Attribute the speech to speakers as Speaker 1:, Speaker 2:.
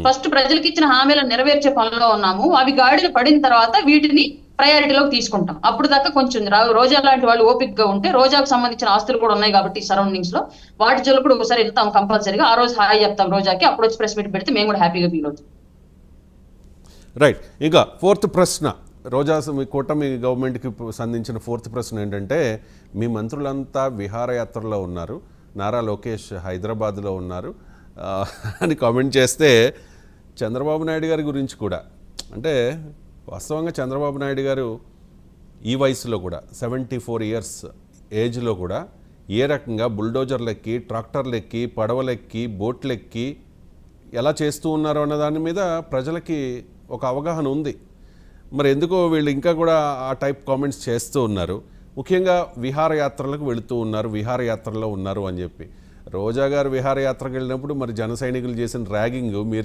Speaker 1: First ప్రజలకు ఇచ్చిన హామీలను నెరవేర్చే పనిలో ఉన్నాము. అవి గాడిన పడిన తర్వాత వీటిని ప్రయారిటీలోకి తీసుకుంటాం. అప్పుడు దాకా కొంచెం రోజా లాంటి వాళ్ళు ఓపిక్ గా ఉంటే, రోజాకు సంబంధించిన ఆస్తులు కూడా ఉన్నాయి కాబట్టి సరౌండింగ్స్ లో, వాటి జోలు కూడా ఒకసారి వెళ్తాం కంపల్సరీగా. ఆ రోజు హాయ్ చెప్తాం రోజాకి, అప్పుడు వచ్చి ప్రెస్ మీట్ పెడితే మేము కూడా హ్యాపీగా ఫీల్ అవుతాం.
Speaker 2: రైట్. ఇంకా ఫోర్త్ ప్రశ్న, రోజా మీ కూటమి గవర్నమెంట్కి సంధించిన ఫోర్త్ ప్రశ్న ఏంటంటే, మీ మంత్రులంతా విహారయాత్రలో ఉన్నారు, నారా లోకేష్ హైదరాబాద్లో ఉన్నారు అని కామెంట్ చేస్తే, చంద్రబాబు నాయుడు గారి గురించి కూడా, అంటే వాస్తవంగా చంద్రబాబు నాయుడు గారు ఈ వయసులో కూడా 74 ఇయర్స్ ఏజ్లో కూడా ఏ రకంగా బుల్డోజర్లెక్కి, ట్రాక్టర్లెక్కి, పడవలెక్కి, బోట్లెక్కి ఎలా చేస్తూ ఉన్నారు అన్న దాని మీద ప్రజలకి ఒక అవగాహన ఉంది. మరి ఎందుకో వీళ్ళు ఇంకా కూడా ఆ టైప్ కామెంట్స్ చేస్తూ ఉన్నారు. ముఖ్యంగా విహారయాత్రలకు వెళుతూ ఉన్నారు, విహారయాత్రలో ఉన్నారు అని చెప్పి. రోజా గారు విహారయాత్రకు వెళ్ళినప్పుడు మరి జన సైనికులు చేసిన ర్యాగింగ్ మీరు